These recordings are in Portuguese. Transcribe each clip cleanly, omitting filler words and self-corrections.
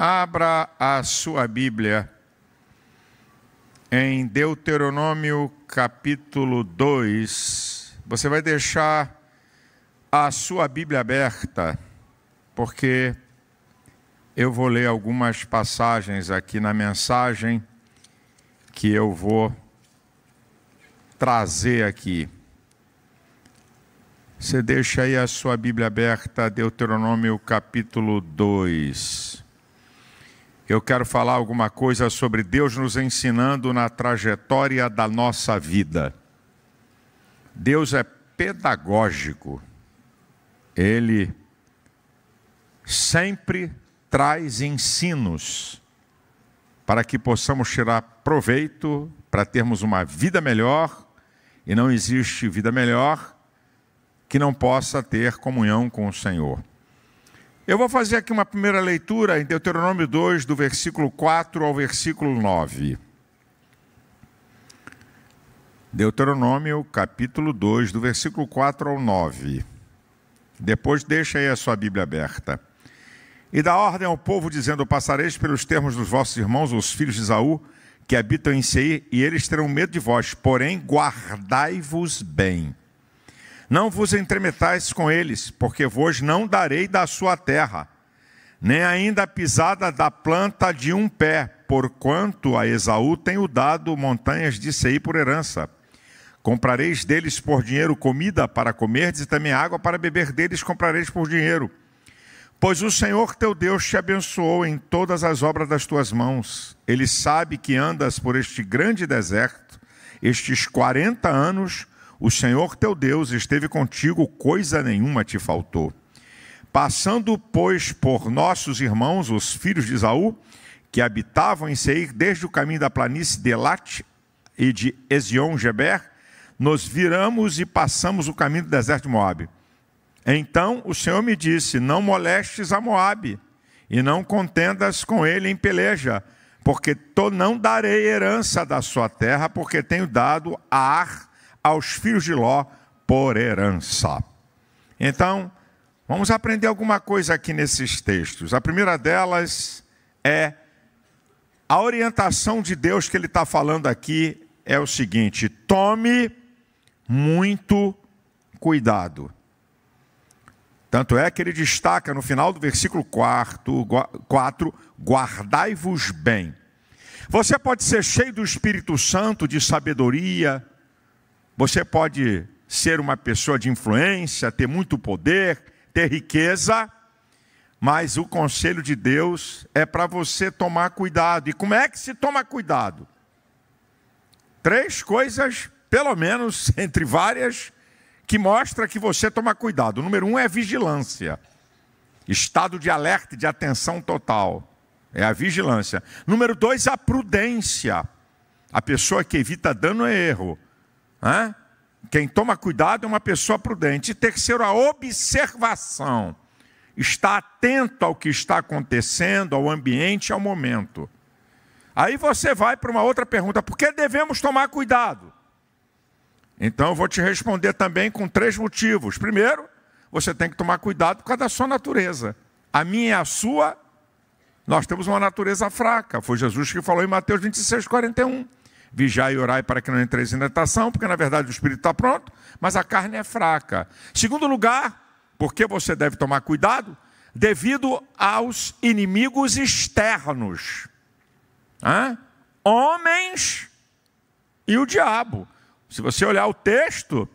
Abra a sua Bíblia em Deuteronômio capítulo 2. Você vai deixar a sua Bíblia aberta, porque eu vou ler algumas passagens aqui na mensagem que eu vou trazer aqui. Você deixa aí a sua Bíblia aberta, Deuteronômio capítulo 2. Eu quero falar alguma coisa sobre Deus nos ensinando na trajetória da nossa vida. Deus é pedagógico. Ele sempre traz ensinos para que possamos tirar proveito, para termos uma vida melhor, e não existe vida melhor que não possa ter comunhão com o Senhor. Eu vou fazer aqui uma primeira leitura em Deuteronômio 2, do versículo 4 ao versículo 9. Deuteronômio, capítulo 2, do versículo 4 ao 9. Depois deixa aí a sua Bíblia aberta. E dá ordem ao povo, dizendo: passareis pelos termos dos vossos irmãos, os filhos de Esaú, que habitam em Seir, e eles terão medo de vós, porém guardai-vos bem. Não vos entremetais com eles, porque vos não darei da sua terra, nem ainda a pisada da planta de um pé, porquanto a Esaú tenho dado montanhas de Seir por herança. Comprareis deles por dinheiro comida para comerdes, e também água para beber deles comprareis por dinheiro. Pois o Senhor teu Deus te abençoou em todas as obras das tuas mãos. Ele sabe que andas por este grande deserto, estes 40 anos, o Senhor teu Deus esteve contigo, coisa nenhuma te faltou. Passando, pois, por nossos irmãos, os filhos de Esaú, que habitavam em Seir, desde o caminho da planície de Elat e de Ezion-Geber, nos viramos e passamos o caminho do deserto de Moabe. Então o Senhor me disse: não molestes a Moabe, e não contendas com ele em peleja, porque não darei herança da sua terra, porque tenho dado a Ar aos filhos de Ló por herança. Então, vamos aprender alguma coisa aqui nesses textos. A primeira delas é a orientação de Deus que ele está falando aqui é o seguinte: tome muito cuidado. Tanto é que ele destaca no final do versículo 4, guardai-vos bem. Você pode ser cheio do Espírito Santo, de sabedoria, você pode ser uma pessoa de influência, ter muito poder, ter riqueza, mas o conselho de Deus é para você tomar cuidado. E como é que se toma cuidado? 3 coisas, pelo menos, entre várias, que mostra que você toma cuidado. Número 1 é vigilância. Estado de alerta, de atenção total. É a vigilância. Número 2, a prudência. A pessoa que evita dano e erro. Quem toma cuidado é uma pessoa prudente. E terceiro, a observação. Está atento ao que está acontecendo, ao ambiente, ao momento. Aí você vai para uma outra pergunta: por que devemos tomar cuidado? Então eu vou te responder também com 3 motivos. Primeiro, você tem que tomar cuidado por causa da sua natureza. A minha e a sua, nós temos uma natureza fraca. Foi Jesus que falou em Mateus 26, 41. Vigiai e orai para que não entreis em tentação, porque na verdade o espírito está pronto, mas a carne é fraca. Segundo lugar, por que você deve tomar cuidado? Devido aos inimigos externos. Homens e o diabo. Se você olhar o texto,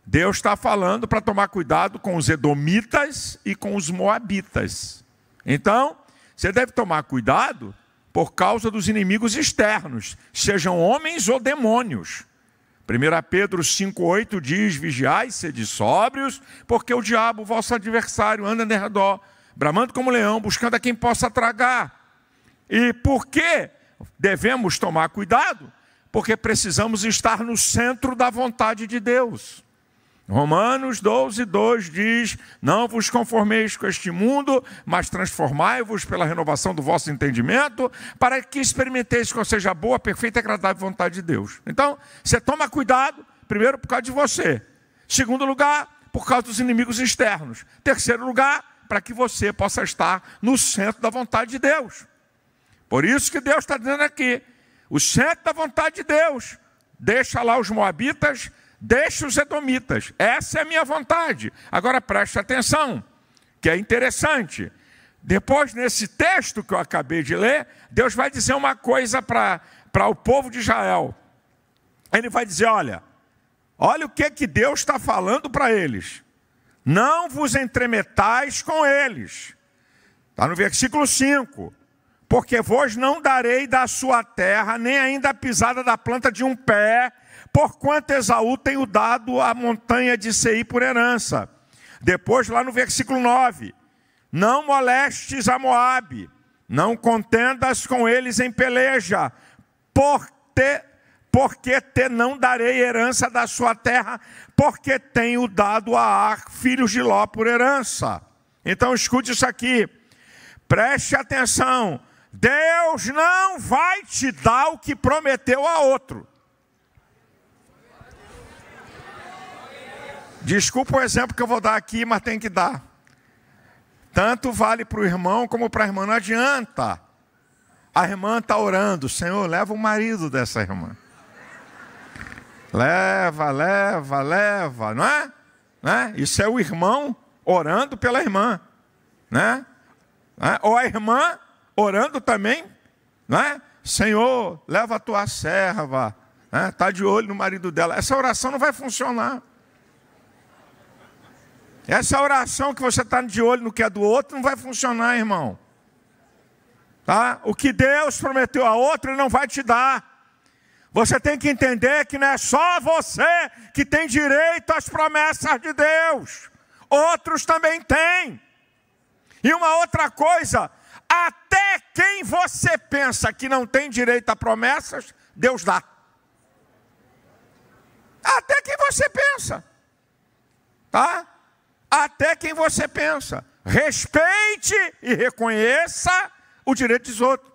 Deus está falando para tomar cuidado com os edomitas e com os moabitas. Então, você deve tomar cuidado por causa dos inimigos externos, sejam homens ou demônios. 1 Pedro 5,8 diz: vigiai e sede sóbrios, porque o diabo, vosso adversário, anda em redor, bramando como leão, buscando a quem possa tragar. E por que devemos tomar cuidado? Porque precisamos estar no centro da vontade de Deus. Romanos 12, 2 diz: não vos conformeis com este mundo, mas transformai-vos pela renovação do vosso entendimento, para que experimenteis qual seja a boa, perfeita e agradável vontade de Deus. Então, você toma cuidado, primeiro por causa de você. Segundo lugar, por causa dos inimigos externos. Terceiro lugar, para que você possa estar no centro da vontade de Deus. Por isso que Deus está dizendo aqui, o centro da vontade de Deus, deixa lá os moabitas, deixa os edomitas, essa é a minha vontade. Agora preste atenção, que é interessante, depois nesse texto que eu acabei de ler, Deus vai dizer uma coisa para o povo de Israel. Ele vai dizer, olha o que Deus está falando para eles. Não vos entremetais com eles. Está no versículo 5. Porque vos não darei da sua terra, nem ainda a pisada da planta de um pé, porquanto Esaú tenho dado a montanha de Seir por herança. Depois lá no versículo 9. Não molestes a Moabe, não contendas com eles em peleja, porque te não darei herança da sua terra, porque tenho dado a Ar, filhos de Ló, por herança. Então escute isso aqui, preste atenção, Deus não vai te dar o que prometeu a outro. Desculpa o exemplo que eu vou dar aqui, mas tem que dar. Tanto vale para o irmão como para a irmã, não adianta. A irmã está orando, Senhor, leva o marido dessa irmã. Leva, não é? Isso é o irmão orando pela irmã, né? Ou a irmã orando também, né? Senhor, leva a tua serva, está de olho no marido dela. Essa oração não vai funcionar. Essa oração que você está de olho no que é do outro não vai funcionar, irmão. Tá? O que Deus prometeu a outro, Ele não vai te dar. Você tem que entender que não é só você que tem direito às promessas de Deus. Outros também têm. E uma outra coisa, até quem você pensa que não tem direito a promessas, Deus dá. Até quem você pensa. Tá? Até quem você pensa. Respeite e reconheça o direito dos outros.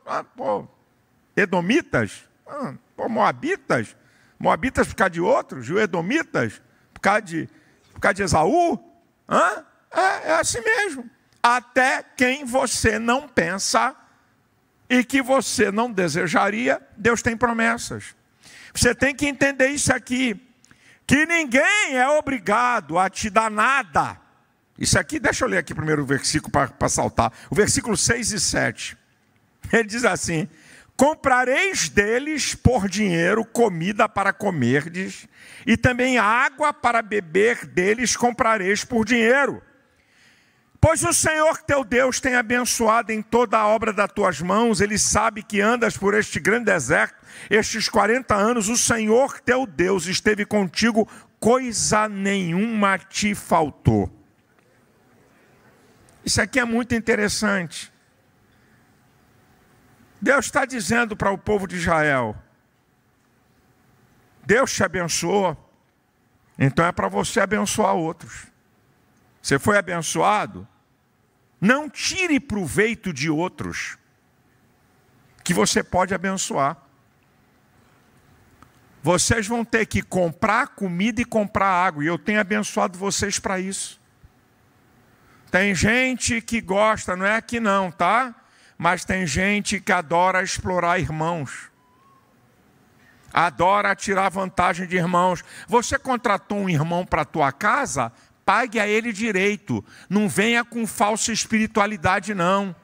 Edomitas, moabitas. Moabitas por causa de outros, e edomitas por causa de Esaú. É assim mesmo. Até quem você não pensa e que você não desejaria, Deus tem promessas. Você tem que entender isso aqui, que ninguém é obrigado a te dar nada. Isso aqui, deixa eu ler aqui primeiro o versículo para saltar. O versículo 6 e 7. Ele diz assim, comprareis deles por dinheiro comida para comerdes, e também água para beber deles comprareis por dinheiro. Pois o Senhor teu Deus tem abençoado em toda a obra das tuas mãos, Ele sabe que andas por este grande deserto, estes 40 anos, o Senhor teu Deus esteve contigo, coisa nenhuma te faltou. Isso aqui é muito interessante. Deus está dizendo para o povo de Israel, Deus te abençoou, então é para você abençoar outros. Você foi abençoado, não tire proveito de outros, que você pode abençoar. Vocês vão ter que comprar comida e comprar água, e eu tenho abençoado vocês para isso. Tem gente que gosta, não é que não, tá? Mas tem gente que adora explorar irmãos. Adora tirar vantagem de irmãos. Você contratou um irmão para a tua casa? Pague a ele direito. Não venha com falsa espiritualidade, não.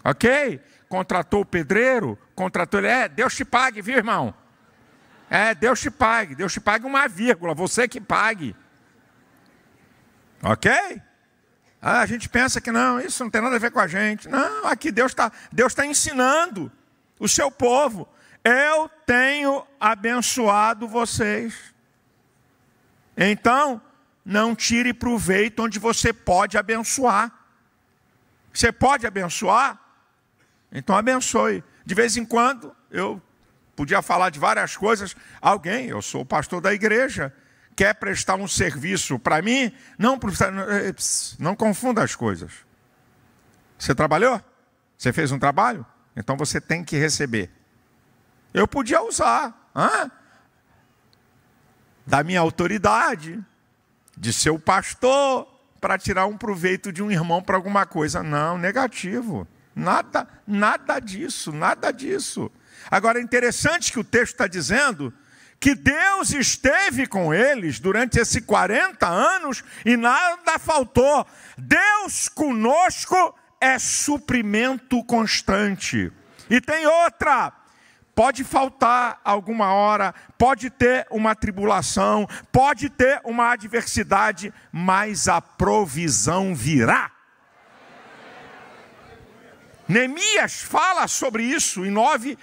Ok? Contratou o pedreiro? Contratou ele. Deus te pague, viu, irmão? Deus te pague. Deus te pague uma vírgula. Você que pague. Ok? A gente pensa que não, isso não tem nada a ver com a gente. Não, aqui Deus está ensinando o seu povo. Eu tenho abençoado vocês. Então, não tire proveito onde você pode abençoar. Você pode abençoar? Então abençoe. De vez em quando, eu podia falar de várias coisas. Eu sou o pastor da igreja, quer prestar um serviço para mim? Não confunda as coisas. Você trabalhou? Você fez um trabalho? Então você tem que receber. Eu podia usar da minha autoridade, de ser o pastor, para tirar um proveito de um irmão para alguma coisa. Não, negativo. Nada disso. Agora, é interessante que o texto está dizendo que Deus esteve com eles durante esses 40 anos e nada faltou. Deus conosco é suprimento constante. E tem outra. Pode faltar alguma hora, pode ter uma tribulação, pode ter uma adversidade, mas a provisão virá. Neemias fala sobre isso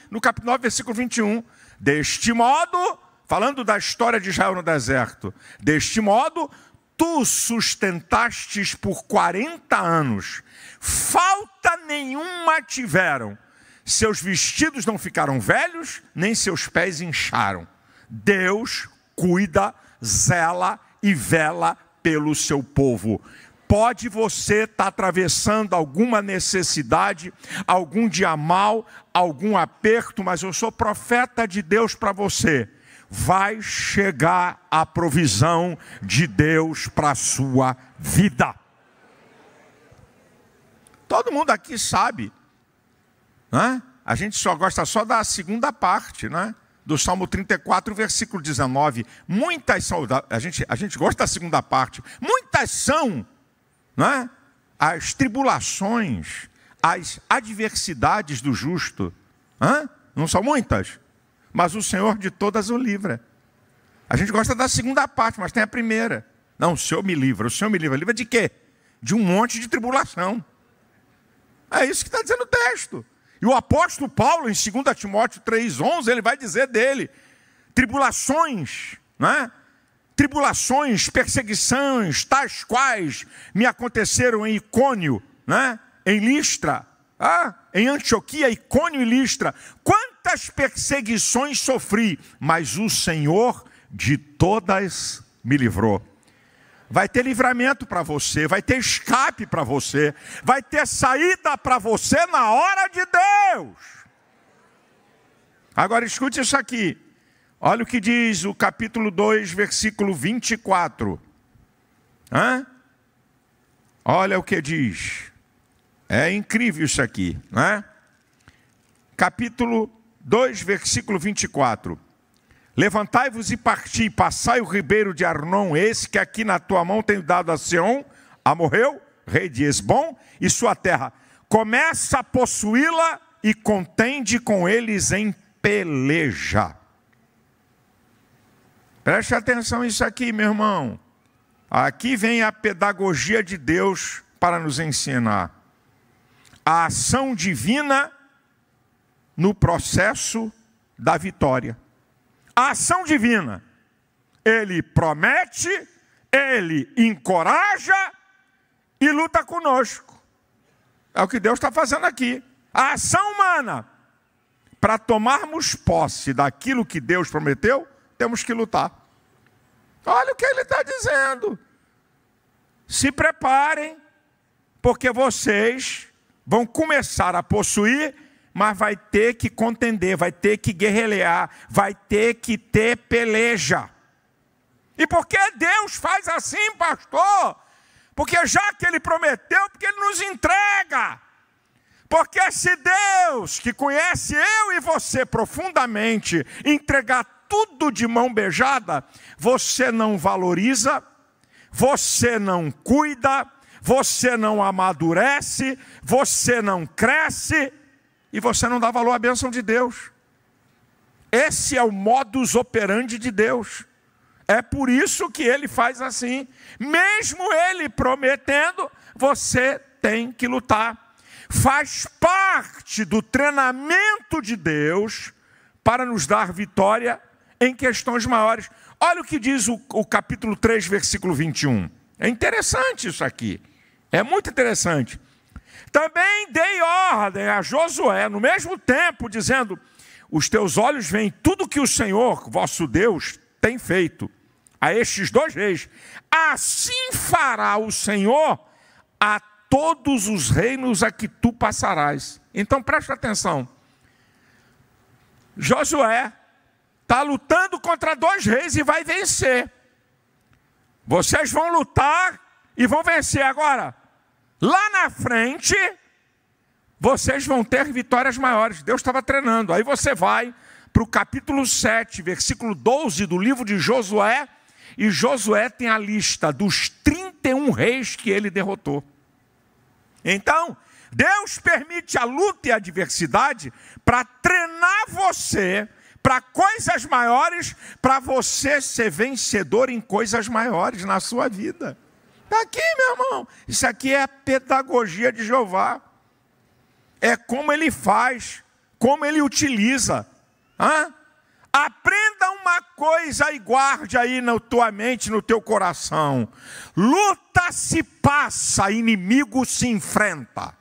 no capítulo 9, versículo 21. Deste modo, falando da história de Israel no deserto, deste modo, tu sustentastes por 40 anos, falta nenhuma tiveram. Seus vestidos não ficaram velhos, nem seus pés incharam. Deus cuida, zela e vela pelo seu povo. Pode você estar atravessando alguma necessidade, algum dia mal, algum aperto, mas eu sou profeta de Deus para você. Vai chegar a provisão de Deus para a sua vida. Todo mundo aqui sabe, né? A gente só gosta da segunda parte, né? Do Salmo 34, versículo 19. Muitas são, a gente gosta da segunda parte. Muitas são, né, as tribulações, as adversidades do justo. Não são muitas? Mas o Senhor de todas o livra. A gente gosta da segunda parte, mas tem a primeira. Não, o Senhor me livra. O Senhor me livra. Livra de quê? De um monte de tribulação. É isso que está dizendo o texto. E o apóstolo Paulo, em 2 Timóteo 3,11, ele vai dizer dele, tribulações, né? Tribulações, perseguições, tais quais me aconteceram em Icônio, né? Em Listra, em Antioquia, Icônio e Listra. Quantas perseguições sofri, mas o Senhor de todas me livrou. Vai ter livramento para você, vai ter escape para você, vai ter saída para você na hora de Deus. Agora escute isso aqui. Olha o que diz o capítulo 2, versículo 24. Olha o que diz. É incrível isso aqui, né? Capítulo 2, versículo 24. Levantai-vos e parti, passai o ribeiro de Arnon, esse que aqui na tua mão tenho dado a Seom, Amorreu, rei de Esbom, e sua terra. Começa a possuí-la e contende com eles em peleja. Preste atenção nisso aqui, meu irmão. Aqui vem a pedagogia de Deus para nos ensinar. A ação divina no processo da vitória. A ação divina, ele promete, ele encoraja e luta conosco. É o que Deus está fazendo aqui. A ação humana, para tomarmos posse daquilo que Deus prometeu, temos que lutar. Olha o que ele está dizendo. Se preparem, porque vocês vão começar a possuir, mas vai ter que contender, vai ter que guerrear, vai ter que ter peleja. E por que Deus faz assim, pastor? Porque já que Ele prometeu, porque Ele nos entrega. Porque se Deus, que conhece eu e você profundamente, entregar tudo de mão beijada, você não valoriza, você não cuida, você não amadurece, você não cresce, e você não dá valor à bênção de Deus. Esse é o modus operandi de Deus. É por isso que Ele faz assim. Mesmo Ele prometendo, você tem que lutar. Faz parte do treinamento de Deus para nos dar vitória em questões maiores. Olha o que diz o capítulo 3, versículo 21. É interessante isso aqui. É muito interessante. Também dei ordem a Josué, no mesmo tempo, dizendo, os teus olhos veem tudo que o Senhor, vosso Deus, tem feito a estes dois reis. Assim fará o Senhor a todos os reinos a que tu passarás. Então presta atenção. Josué está lutando contra dois reis e vai vencer. Vocês vão lutar e vão vencer. Agora, lá na frente, vocês vão ter vitórias maiores. Deus estava treinando. Aí você vai para o capítulo 7, versículo 12 do livro de Josué, e Josué tem a lista dos 31 reis que ele derrotou. Então, Deus permite a luta e a adversidade para treinar você para coisas maiores, para você ser vencedor em coisas maiores na sua vida. Está aqui, meu irmão. Isso aqui é a pedagogia de Jeová. É como ele faz, como ele utiliza. Aprenda uma coisa e guarde aí na tua mente, no teu coração. Luta se passa, inimigo se enfrenta.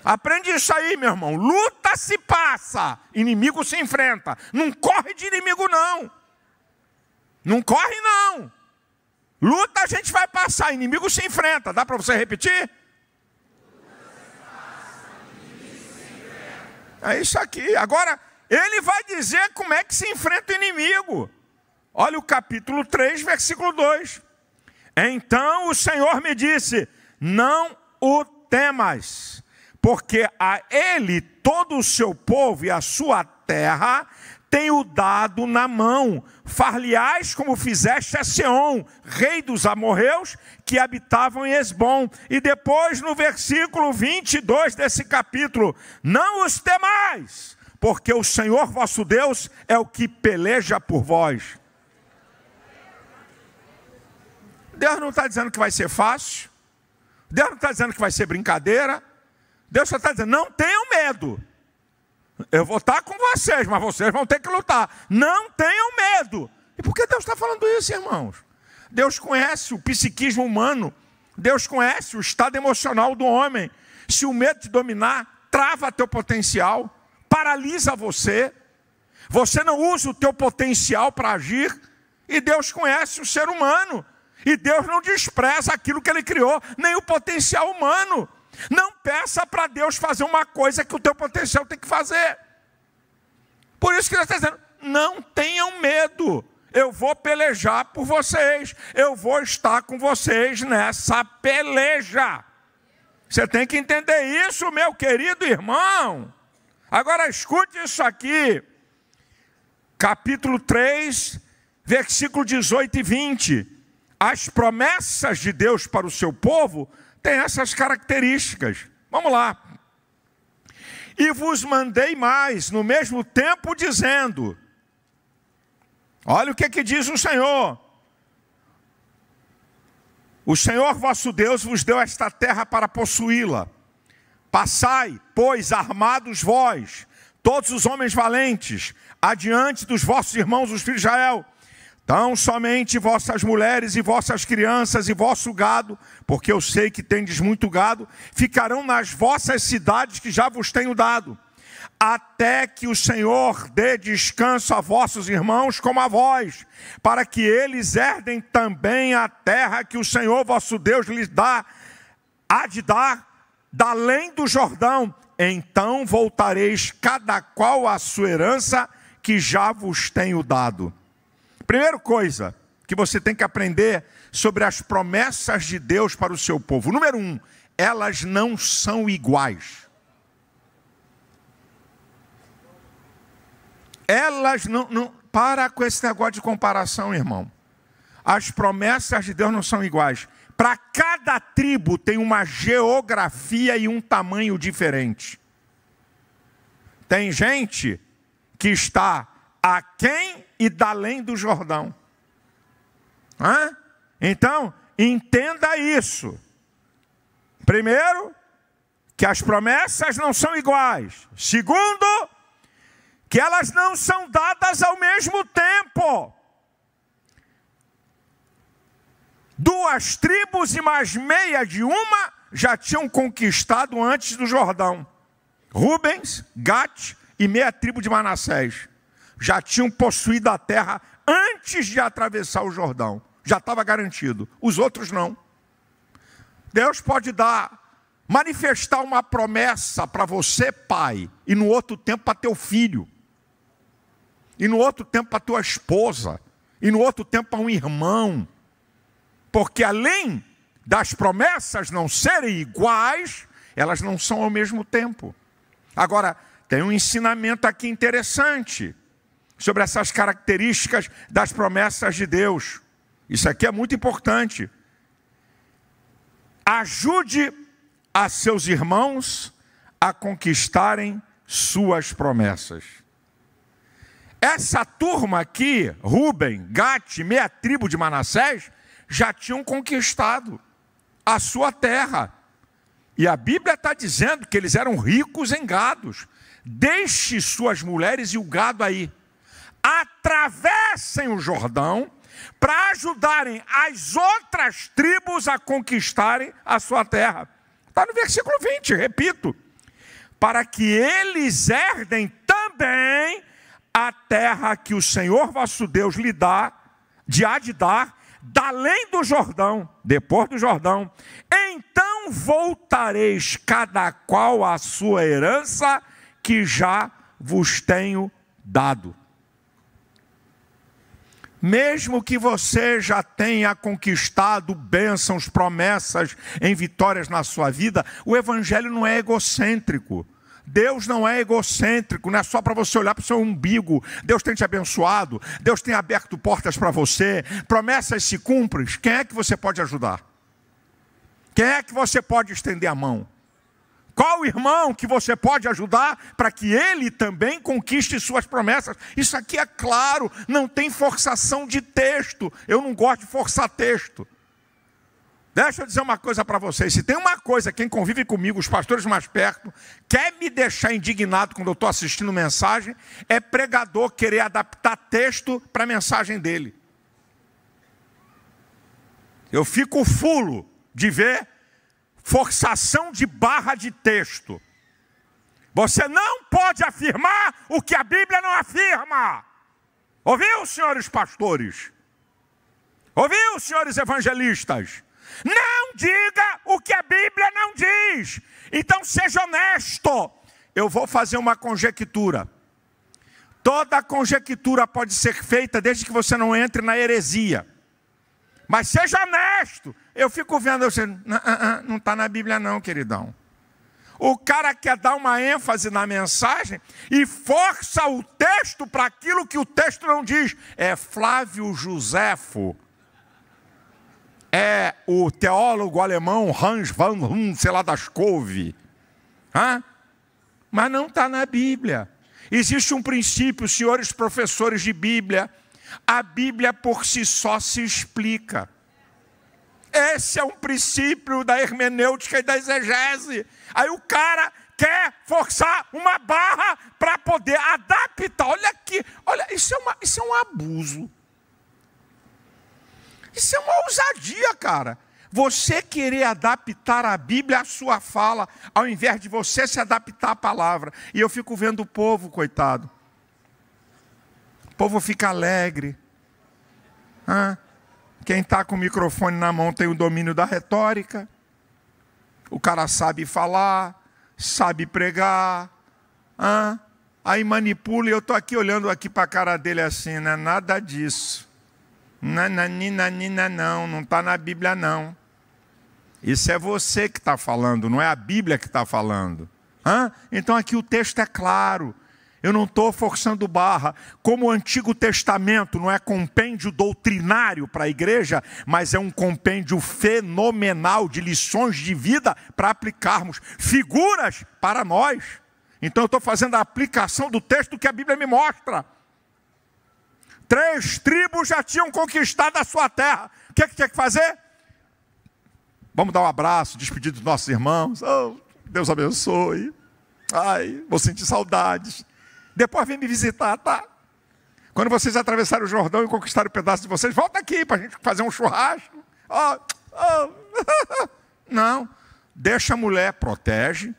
Aprende isso aí, meu irmão. Luta se passa, inimigo se enfrenta. Não corre de inimigo, não. Não corre, não. Luta a gente vai passar, inimigo se enfrenta. Dá para você repetir? É isso aqui. Agora, ele vai dizer como é que se enfrenta o inimigo. Olha o capítulo 3, versículo 2. Então o Senhor me disse: não o temas, porque a ele todo o seu povo e a sua terra tenho dado na mão. Far-lhe-ás como fizeste a Seom, rei dos amorreus, que habitavam em Esbom. E depois no versículo 22 desse capítulo: não os temais, porque o Senhor vosso Deus é o que peleja por vós. Deus não está dizendo que vai ser fácil. Deus não está dizendo que vai ser brincadeira. Deus só está dizendo: não tenham medo. Eu vou estar com vocês, mas vocês vão ter que lutar. Não tenham medo. E por que Deus está falando isso, irmãos? Deus conhece o psiquismo humano. Deus conhece o estado emocional do homem. Se o medo te dominar, trava teu potencial, paralisa você. Você não usa o teu potencial para agir. E Deus conhece o ser humano. E Deus não despreza aquilo que Ele criou, nem o potencial humano. Não peça para Deus fazer uma coisa que o teu potencial tem que fazer. Por isso que Deus está dizendo: não tenham medo. Eu vou pelejar por vocês. Eu vou estar com vocês nessa peleja. Você tem que entender isso, meu querido irmão. Agora escute isso aqui. Capítulo 3, versículo 18 e 20. As promessas de Deus para o seu povo têm essas características. Vamos lá. E vos mandei mais no mesmo tempo, dizendo: olha o que diz o Senhor. O Senhor vosso Deus vos deu esta terra para possuí-la. Passai, pois, armados vós, todos os homens valentes, adiante dos vossos irmãos, os filhos de Israel. Tão somente vossas mulheres e vossas crianças e vosso gado, porque eu sei que tendes muito gado, ficarão nas vossas cidades que já vos tenho dado, até que o Senhor dê descanso a vossos irmãos como a vós, para que eles herdem também a terra que o Senhor vosso Deus lhes há de dar, da além do Jordão. Então voltareis cada qual à sua herança que já vos tenho dado. Primeira coisa que você tem que aprender sobre as promessas de Deus para o seu povo. Número 1, elas não são iguais. Elas não... Para com esse negócio de comparação, irmão. As promessas de Deus não são iguais. Para cada tribo tem uma geografia e um tamanho diferente. Tem gente que está aquém e da além do Jordão. Então, entenda isso. Primeiro, que as promessas não são iguais. Segundo, que elas não são dadas ao mesmo tempo. 2 tribos e mais meia de uma já tinham conquistado antes do Jordão. Rubens, Gad e meia tribo de Manassés já tinham possuído a terra antes de atravessar o Jordão. Já estava garantido. Os outros não. Deus pode manifestar uma promessa para você, pai, e no outro tempo para teu filho, e no outro tempo para tua esposa, e no outro tempo para um irmão. Porque além das promessas não serem iguais, elas não são ao mesmo tempo. Agora, tem um ensinamento aqui interessante sobre essas características das promessas de Deus. Isso aqui é muito importante. Ajude a seus irmãos a conquistarem suas promessas. Essa turma aqui, Ruben, Gade, meia tribo de Manassés, já tinham conquistado a sua terra. E a Bíblia está dizendo que eles eram ricos em gados. Deixe suas mulheres e o gado aí. Atravessem o Jordão para ajudarem as outras tribos a conquistarem a sua terra. Está no versículo 20, repito. Para que eles herdem também a terra que o Senhor vosso Deus lhe dá, há de dar, da além do Jordão, depois do Jordão. Então voltareis cada qual à sua herança, que já vos tenho dado. Mesmo que você já tenha conquistado bênçãos, promessas em vitórias na sua vida, o Evangelho não é egocêntrico. Deus não é egocêntrico, não é só para você olhar para o seu umbigo. Deus tem te abençoado, Deus tem aberto portas para você, promessas se cumprem. Quem é que você pode ajudar? Quem é que você pode estender a mão? Qual irmão que você pode ajudar para que ele também conquiste suas promessas? Isso aqui é claro, não tem forçação de texto. Eu não gosto de forçar texto. Deixa eu dizer uma coisa para vocês. Se tem uma coisa, quem convive comigo, os pastores mais perto, quer me deixar indignado quando eu estou assistindo mensagem, é pregador querer adaptar texto para a mensagem dele. Eu fico fulo de ver forçação de barra de texto. Você não pode afirmar o que a Bíblia não afirma. Ouviu, senhores pastores? Ouviu, senhores evangelistas? Não diga o que a Bíblia não diz. Então seja honesto. Eu vou fazer uma conjectura. Toda conjectura pode ser feita desde que você não entre na heresia. Mas seja honesto. Eu fico vendo, não está na Bíblia não, queridão. O cara quer dar uma ênfase na mensagem e força o texto para aquilo que o texto não diz. É Flávio Josefo. É o teólogo alemão Hans van sei lá das Couve. Mas não está na Bíblia. Existe um princípio, senhores professores de Bíblia. A Bíblia por si só se explica. Esse é um princípio da hermenêutica e da exegese. Aí o cara quer forçar uma barra para poder adaptar. Olha aqui, olha, isso é um abuso. Isso é uma ousadia, cara. Você querer adaptar a Bíblia à sua fala, ao invés de você se adaptar à palavra. E eu fico vendo o povo, coitado. O povo fica alegre. Quem está com o microfone na mão tem o domínio da retórica. O cara sabe falar, sabe pregar. Aí manipula e eu estou aqui olhando aqui para a cara dele assim, não é nada disso. Nananina, não está na Bíblia não. Isso é você que está falando, não é a Bíblia que está falando. Então aqui o texto é claro. Eu não estou forçando barra. Como o Antigo Testamento não é compêndio doutrinário para a igreja, mas é um compêndio fenomenal de lições de vida para aplicarmos. Figuras para nós. Então eu estou fazendo a aplicação do texto que a Bíblia me mostra. 3 tribos já tinham conquistado a sua terra. O que tinha que fazer? Vamos dar um abraço, despedir dos nossos irmãos. Deus abençoe. Ai, vou sentir saudades. Depois vem me visitar, tá? Quando vocês atravessarem o Jordão e conquistarem o pedaço de vocês, volta aqui para a gente fazer um churrasco. Não. Deixa a mulher, protege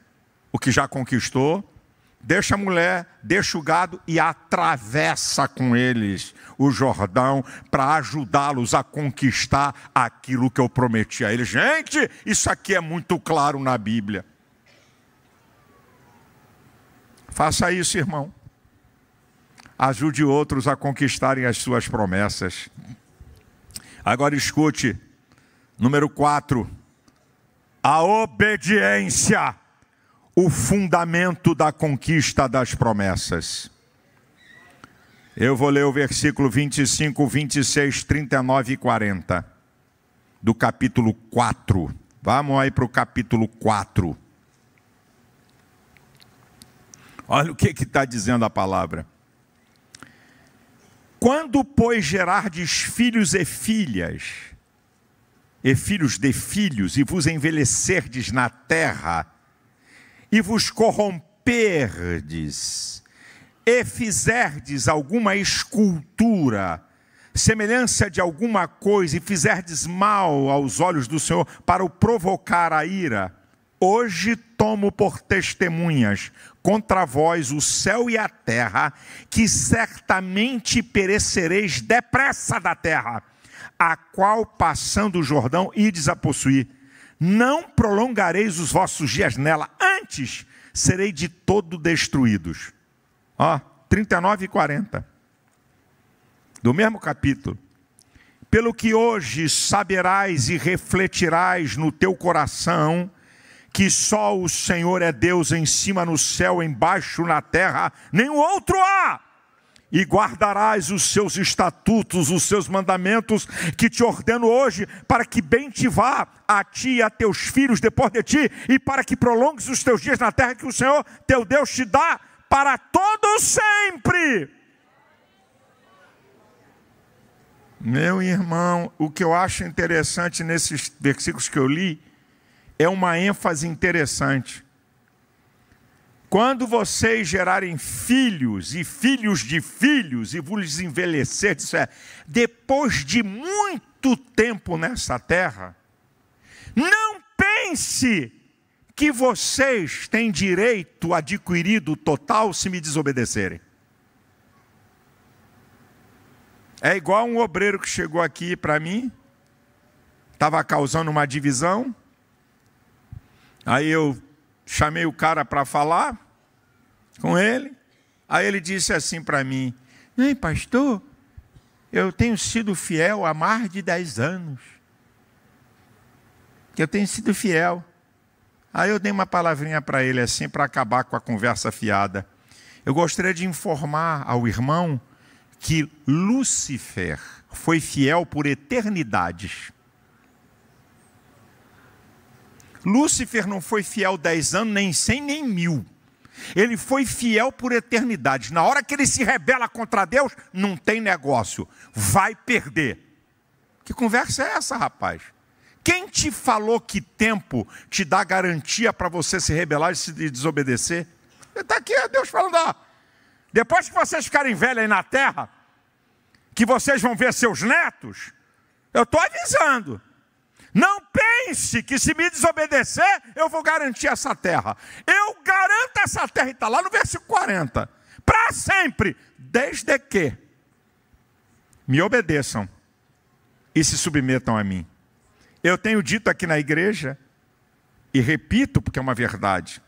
o que já conquistou. Deixa a mulher, deixa o gado e atravessa com eles o Jordão para ajudá-los a conquistar aquilo que eu prometi a eles. Gente, isso aqui é muito claro na Bíblia. Faça isso, irmão. Ajude outros a conquistarem as suas promessas. Agora escute, Número 4, a obediência, o fundamento da conquista das promessas. Eu vou ler o versículo 25, 26, 39 e 40, do capítulo 4. Vamos aí para o capítulo 4. Olha o que está dizendo a palavra. Quando, pois, gerardes filhos e filhas, e filhos de filhos, e vos envelhecerdes na terra, e vos corromperdes, e fizerdes alguma escultura, semelhança de alguma coisa, e fizerdes mal aos olhos do Senhor, para o provocar a ira, hoje tomo por testemunhas contra vós o céu e a terra, que certamente perecereis depressa da terra, a qual, passando o Jordão, ides a possuir. Não prolongareis os vossos dias nela, antes serei de todo destruídos. 39 e 40. Do mesmo capítulo. Pelo que hoje saberás e refletirás no teu coração, que só o Senhor é Deus em cima no céu, embaixo na terra, nenhum outro há. E guardarás os seus estatutos, os seus mandamentos, que te ordeno hoje, para que bem te vá a ti e a teus filhos depois de ti, e para que prolongues os teus dias na terra que o Senhor, teu Deus, te dá para todo sempre. Meu irmão, o que eu acho interessante nesses versículos que eu li, é uma ênfase interessante. Quando vocês gerarem filhos e filhos de filhos e vos envelhecer, isso é, depois de muito tempo nessa terra, não pense que vocês têm direito adquirido total se me desobedecerem. É igual um obreiro que chegou aqui para mim, estava causando uma divisão. Aí eu chamei o cara para falar com ele. Aí ele disse assim para mim: "Ei, pastor, eu tenho sido fiel há mais de 10 anos. Eu tenho sido fiel." Aí eu dei uma palavrinha para ele assim, para acabar com a conversa fiada. Eu gostaria de informar ao irmão que Lúcifer foi fiel por eternidades. Lúcifer não foi fiel 10 anos, nem 100, nem 1000. Ele foi fiel por eternidade. Na hora que ele se rebela contra Deus, não tem negócio. Vai perder. Que conversa é essa, rapaz? Quem te falou que tempo te dá garantia para você se rebelar e se desobedecer? Está aqui, é Deus falando, depois que vocês ficarem velhos aí na terra, que vocês vão ver seus netos, eu estou avisando. Não pense que se me desobedecer, eu vou garantir essa terra. Eu garanto essa terra, e está lá no versículo 40. Para sempre, desde que me obedeçam e se submetam a mim. Eu tenho dito aqui na igreja, e repito porque é uma verdade,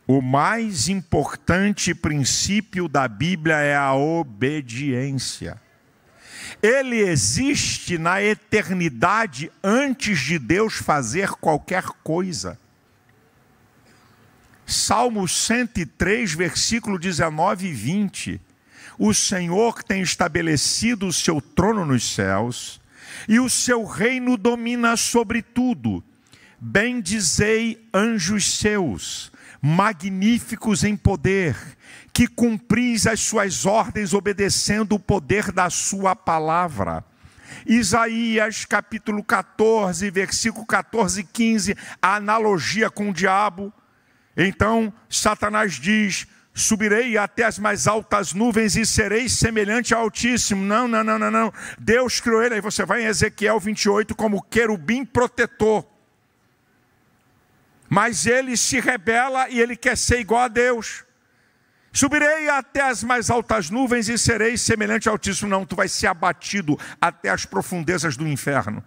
o mais importante princípio da Bíblia é a obediência. Ele existe na eternidade antes de Deus fazer qualquer coisa. Salmo 103, versículo 19 e 20. O Senhor tem estabelecido o seu trono nos céus, e o seu reino domina sobre tudo. Bendizei anjos seus, magníficos em poder, que cumpris as suas ordens obedecendo o poder da sua palavra. Isaías capítulo 14, versículo 14 e 15, a analogia com o diabo. Então Satanás diz: subirei até as mais altas nuvens e serei semelhante ao Altíssimo. Não. Deus criou ele. Aí você vai em Ezequiel 28 como querubim protetor. Mas ele se rebela e ele quer ser igual a Deus. Subirei até as mais altas nuvens e serei semelhante ao Altíssimo. Não, tu vai ser abatido até as profundezas do inferno.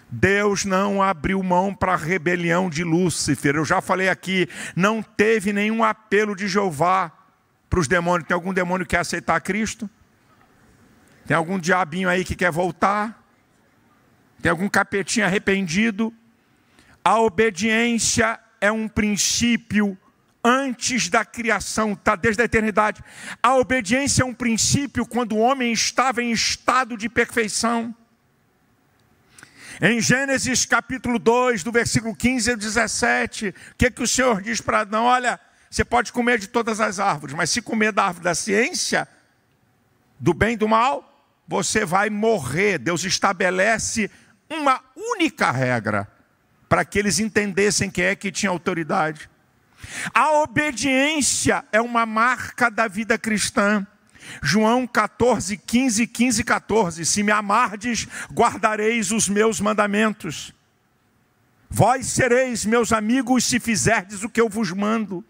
Deus não abriu mão para a rebelião de Lúcifer. Eu já falei aqui, não teve nenhum apelo de Jeová para os demônios. Tem algum demônio que quer aceitar Cristo? Tem algum diabinho aí que quer voltar? Tem algum capetinha arrependido? A obediência é um princípio antes da criação, está desde a eternidade. A obediência é um princípio quando o homem estava em estado de perfeição. Em Gênesis capítulo 2, do versículo 15 ao 17, o que o Senhor diz para Adão? Olha, você pode comer de todas as árvores, mas se comer da árvore da ciência, do bem e do mal, você vai morrer. Deus estabelece uma única regra, para que eles entendessem quem é que tinha autoridade. A obediência é uma marca da vida cristã. João 14, 15, 15, 14. Se me amardes, guardareis os meus mandamentos. Vós sereis meus amigos se fizerdes o que eu vos mando.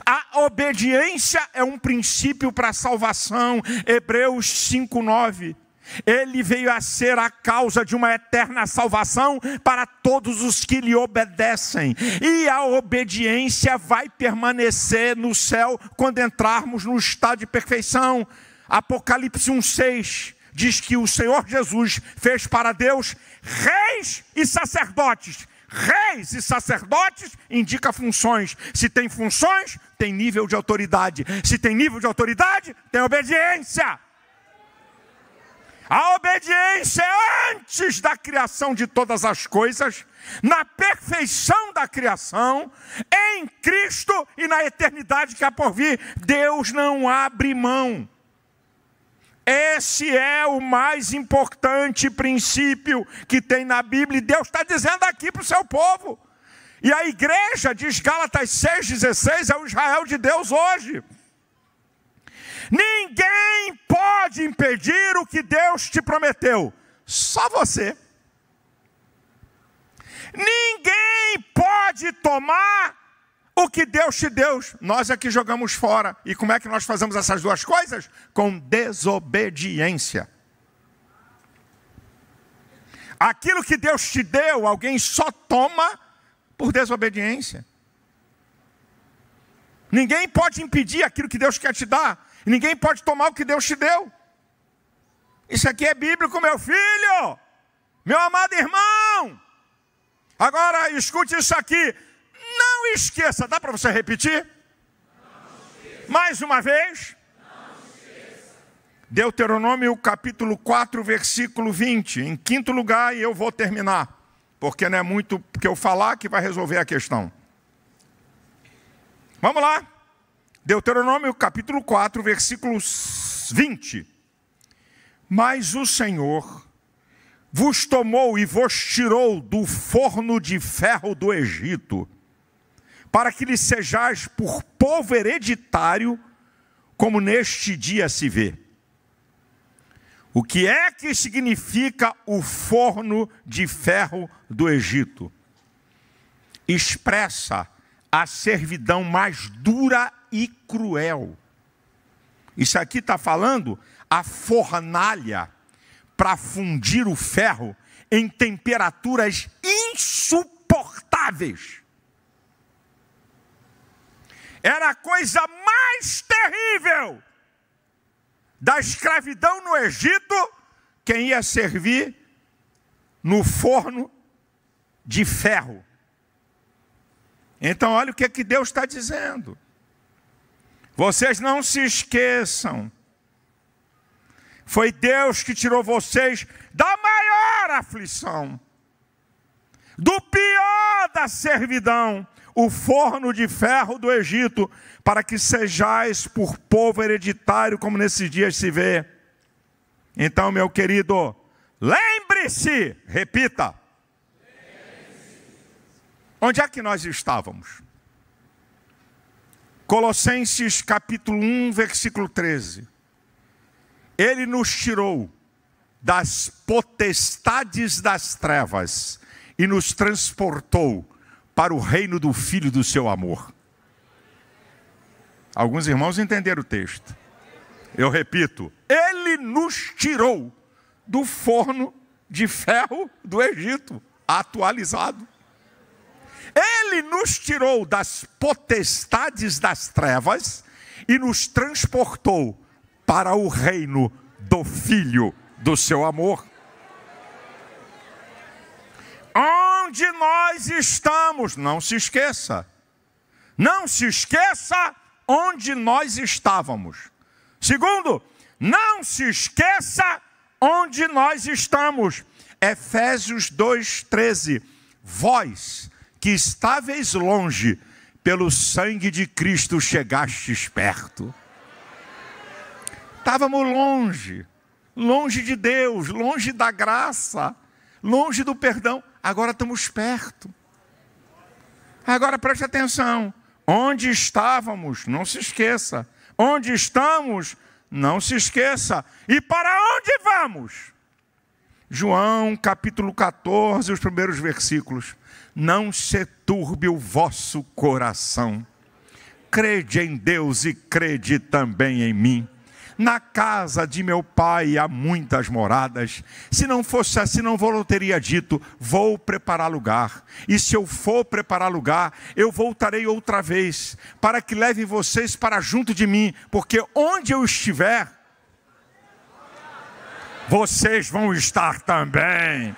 A obediência é um princípio para a salvação. Hebreus 5, 9. Ele veio a ser a causa de uma eterna salvação para todos os que lhe obedecem. E a obediência vai permanecer no céu quando entrarmos no estado de perfeição. Apocalipse 1,6 diz que o Senhor Jesus fez para Deus reis e sacerdotes. Reis e sacerdotes indica funções. Se tem funções, tem nível de autoridade. Se tem nível de autoridade, tem obediência. A obediência é antes da criação de todas as coisas, na perfeição da criação, em Cristo e na eternidade que há por vir. Deus não abre mão. Esse é o mais importante princípio que tem na Bíblia, e Deus está dizendo aqui para o seu povo. E a igreja, diz Gálatas 6,16, é o Israel de Deus hoje. Ninguém pode impedir o que Deus te prometeu, só você. Ninguém pode tomar o que Deus te deu, nós é que jogamos fora. E como é que nós fazemos essas duas coisas? Com desobediência. Aquilo que Deus te deu, alguém só toma por desobediência. Ninguém pode impedir aquilo que Deus quer te dar. Ninguém pode tomar o que Deus te deu. Isso aqui é bíblico, meu filho, meu amado irmão. Agora escute isso aqui. Não esqueça, dá para você repetir? Mais uma vez. Deuteronômio capítulo 4, versículo 20. Em quinto lugar, e eu vou terminar, porque não é muito que eu falar que vai resolver a questão. Vamos lá. Deuteronômio capítulo 4, versículo 20. Mas o Senhor vos tomou e vos tirou do forno de ferro do Egito, para que lhe sejais por povo hereditário, como neste dia se vê. O que é que significa o forno de ferro do Egito? Expressa a servidão mais dura e cruel. Isso aqui está falando a fornalha para fundir o ferro em temperaturas insuportáveis. Era a coisa mais terrível da escravidão no Egito, quem ia servir no forno de ferro. Então olha o que Deus está dizendo. Vocês não se esqueçam. Foi Deus que tirou vocês da maior aflição, do pior da servidão, o forno de ferro do Egito, para que sejais por povo hereditário, como nesses dias se vê. Então, meu querido, lembre-se, repita. Onde é que nós estávamos? Colossenses capítulo 1, versículo 13. Ele nos tirou das potestades das trevas e nos transportou para o reino do Filho do seu amor. Alguns irmãos entenderam o texto. Eu repito, ele nos tirou do forno de ferro do Egito, atualizado. Ele nos tirou das potestades das trevas e nos transportou para o reino do Filho do seu amor. onde nós estamos. Não se esqueça. Não se esqueça onde nós estávamos. Segundo, não se esqueça onde nós estamos. Efésios 2:13. Vós que estáveis longe, pelo sangue de Cristo chegastes perto. Estávamos longe, longe de Deus, longe da graça, longe do perdão. Agora estamos perto. Agora preste atenção. Onde estávamos, não se esqueça. Onde estamos, não se esqueça. E para onde vamos? João capítulo 14, os primeiros versículos. Não se turbe o vosso coração. Crede em Deus e crede também em mim. Na casa de meu pai há muitas moradas. Se não fosse assim, não vou teria dito, vou preparar lugar. E se eu for preparar lugar, eu voltarei outra vez, para que leve vocês para junto de mim, porque onde eu estiver, vocês vão estar também.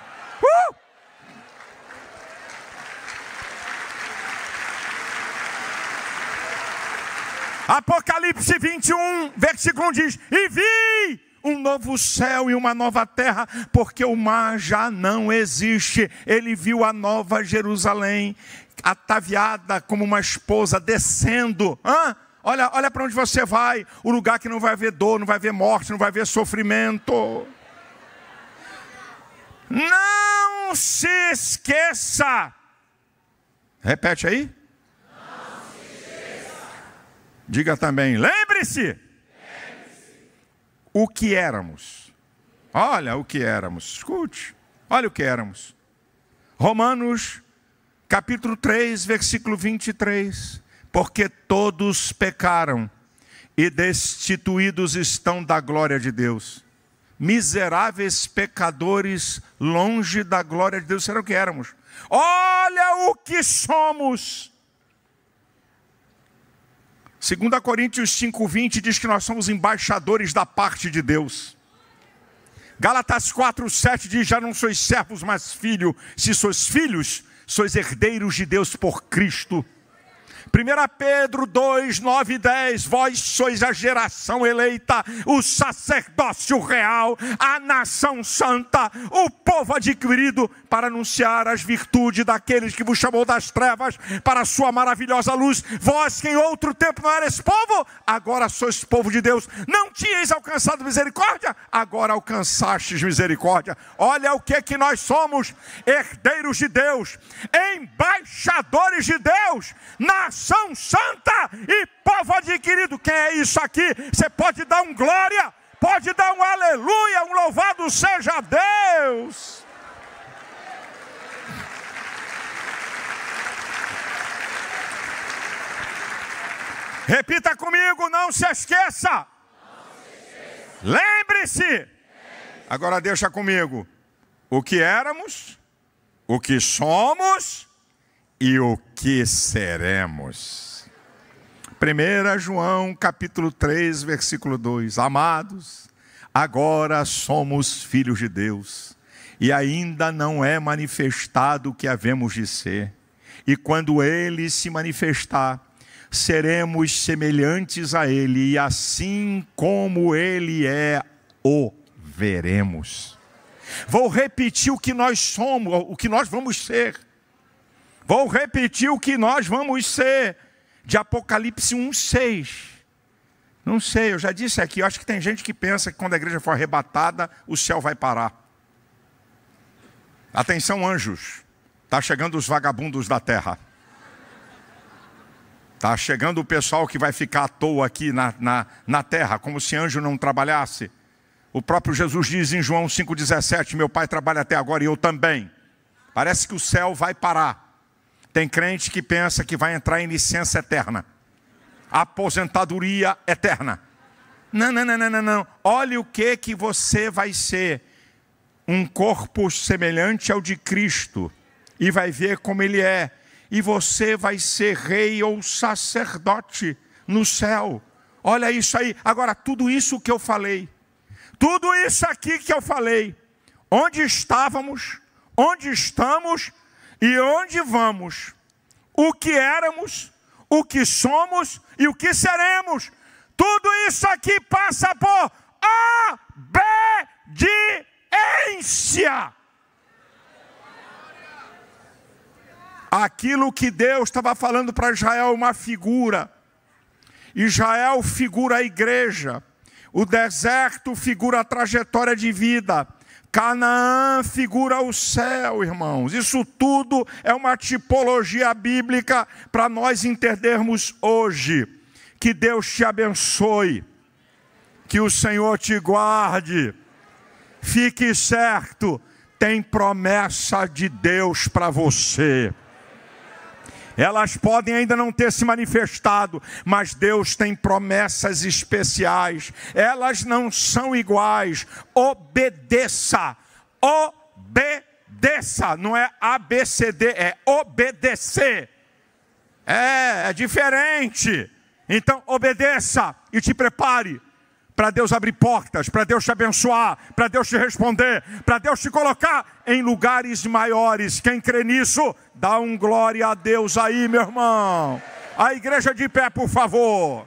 Apocalipse 21, versículo 1 diz: e vi um novo céu e uma nova terra, porque o mar já não existe. Ele viu a nova Jerusalém, ataviada como uma esposa, descendo. Olha para onde você vai, o lugar que não vai haver dor, não vai haver morte, não vai haver sofrimento. Não se esqueça. Repete aí. Diga também, lembre-se o que éramos. Olha o que éramos, escute, olha o que éramos. Romanos, capítulo 3, versículo 23. Porque todos pecaram e destituídos estão da glória de Deus. Miseráveis pecadores, longe da glória de Deus, era o que éramos. Olha o que somos. 2 Coríntios 5:20 diz que nós somos embaixadores da parte de Deus. Gálatas 4:7 diz: já não sois servos, mas filhos. Se sois filhos, sois herdeiros de Deus por Cristo. 1 Pedro 2, 9 e 10, vós sois a geração eleita, o sacerdócio real, a nação santa, o povo adquirido, para anunciar as virtudes daqueles que vos chamou das trevas para a sua maravilhosa luz. Vós que em outro tempo não eres povo, agora sois povo de Deus. Não tinhais alcançado misericórdia, agora alcançastes misericórdia. Olha o que nós somos: herdeiros de Deus, embaixadores de Deus, nação santa e povo adquirido. Quem é isso aqui? Você pode dar um glória, pode dar um aleluia, um louvado seja Deus. Repita comigo, não se esqueça. Lembre-se. Agora deixa comigo. O que éramos, o que somos e o que seremos. 1 João capítulo 3, versículo 2. Amados, agora somos filhos de Deus, e ainda não é manifestado o que havemos de ser. E quando Ele se manifestar, seremos semelhantes a Ele, e assim como Ele é, o veremos. Vou repetir o que nós somos, o que nós vamos ser. Vou repetir o que nós vamos ser, de Apocalipse 1:6. Não sei, eu já disse aqui, eu acho que tem gente que pensa que quando a igreja for arrebatada, o céu vai parar. Atenção, anjos, está chegando os vagabundos da terra. Está chegando o pessoal que vai ficar à toa aqui na terra, como se anjo não trabalhasse. O próprio Jesus diz em João 5,17, meu pai trabalha até agora e eu também. Parece que o céu vai parar. Tem crente que pensa que vai entrar em licença eterna, aposentadoria eterna. Não. Olha o que você vai ser. Um corpo semelhante ao de Cristo. E vai ver como Ele é. E você vai ser rei ou sacerdote no céu. Olha isso aí. Agora, tudo isso que eu falei, tudo isso aqui que eu falei, onde estávamos, onde estamos e onde vamos, o que éramos, o que somos e o que seremos. Tudo isso aqui passa por obediência. Aquilo que Deus estava falando para Israel, uma figura. Israel figura a igreja. O deserto figura a trajetória de vida. Canaã figura o céu, irmãos. Isso tudo é uma tipologia bíblica para nós entendermos hoje. Que Deus te abençoe. Que o Senhor te guarde. Fique certo, tem promessa de Deus para você. Elas podem ainda não ter se manifestado, mas Deus tem promessas especiais. Elas não são iguais. Obedeça. Obedeça. Não é ABCD, é obedecer. É diferente. Então obedeça e te prepare para Deus abrir portas, para Deus te abençoar, para Deus te responder, para Deus te colocar em lugares maiores. Quem crê nisso, dá um glória a Deus aí, meu irmão. A igreja de pé, por favor.